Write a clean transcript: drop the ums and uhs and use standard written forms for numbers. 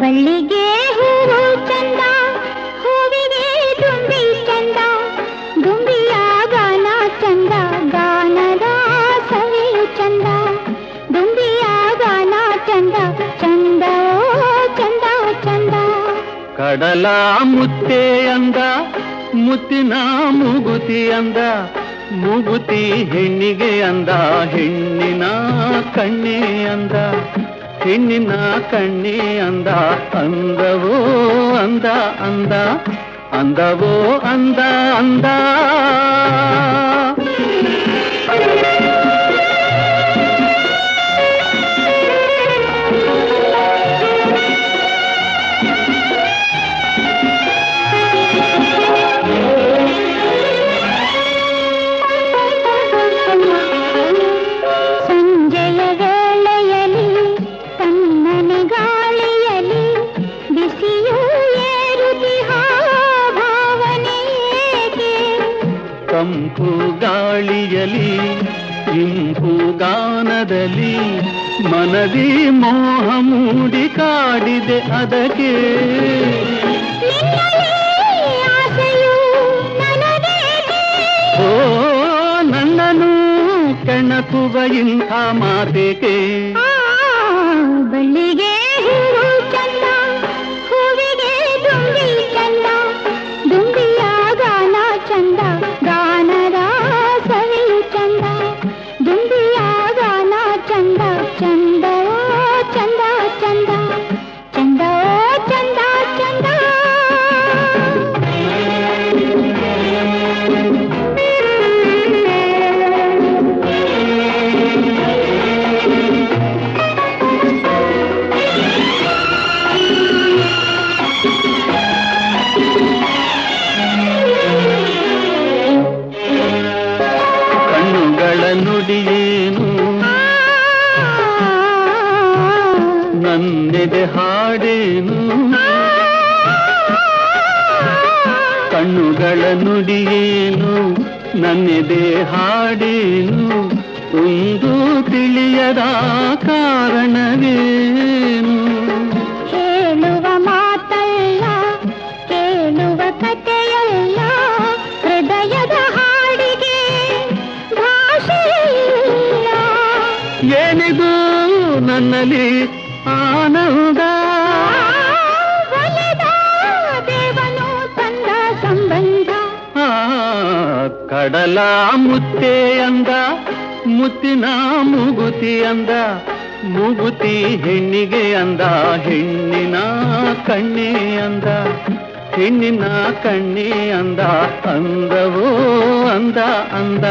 ಬಳ್ಳಿಗೆ ಹೂವು ಚಂದ, ಹೂವಿಗೆ ದುಂಬಿ ಚಂದ, ದುಂಬಿಯ ಗಾನ ಚಂದ, ಗಾನದ ಸವಿಯು ಚಂದ, ದುಂಬಿಯ ಗಾನ ಚಂದ, ಚಂದ ಚಂದ ಚಂದ. ಕಡಲ ಮುತ್ತೆ ಅಂದ, ಮುತ್ತಿನ ಮೂಗುತಿ ಅಂದ, ಮೂಗುತಿ ಹೆಣ್ಣಿಗೆ ಅಂದ, ಹೆಣ್ಣಿನ ಕಣ್ಣೆ ಅಂದ, ಹೆಣ್ಣಿನ ಕಣ್ಣೆ ಅಂದ, ಅಂದವೋ ಅಂದ ಅಂದ, ಅಂದವೋ ಅಂದ ಅಂದ. ತಂಪು ಗಾಳಿಯಲಿ ಇಂಪು ಗಾನದಲ್ಲಿ ಮನದಿ ಮೋಹ ಮೂಡಿ ಕಾಡಿದೆ ಅದಕ್ಕೆ. ಓ ನನ್ನನು ಕೆಣಕುವ ಇಂಥ ಮಾತೆಗೆ. ಬಳ್ಳಿಗೆ ಹೂವು ಚಂದ, ಹೂವಿಗೆ ದುಂಬಿ ಚಂದ, ದುಂಬಿಯ ಗಾನ ಚಂದ, ಗಾನದ ಸವಿಯು ಚಂದ, ದುಂಬಿಯ ಗಾನ ಚಂದ, ಚಂದ ಚಂದ ಚಂದ, ಚಂದ ಚಂದ ಚಂದ. ಕಣ್ಣುಗಳ ನುಡಿಯೇನು ನನ್ನೆದೆ ಹಾಡೇನು, ಕಣ್ಣುಗಳ ನುಡಿಯೇನು ನನ್ನೆದೆ ಹಾಡೇನು, ಒಂದು ತಿಳಿಯದ ಕಾರಣವೇನು. ಹೇಳುವ ಮಾತಲ್ಲ, ಕೇಳುವ ಕಥೆಯಲ್ಲ, ಹೃದಯದ ಹಾಡಿಗೆ ಭಾಷೆಯಿಲ್ಲ. ಏನಿದು ನನ್ನಲ್ಲಿ ಆನಂದ, ಒಲಿದ ದೇವನು ತಂದ ಸಂಬಂಧ. ಕಡಲ ಮುತ್ತೆ ಅಂದ, ಮುತ್ತಿನ ಮೂಗುತಿ ಅಂದ, ಮೂಗುತಿ ಹೆಣ್ಣಿಗೆ ಅಂದ, ಹೆಣ್ಣಿನ ಕಣ್ಣೆ ಅಂದ, ಹೆಣ್ಣಿನ ಕಣ್ಣೆ ಅಂದ, ಅಂದವೋ ಅಂದ ಅಂದ.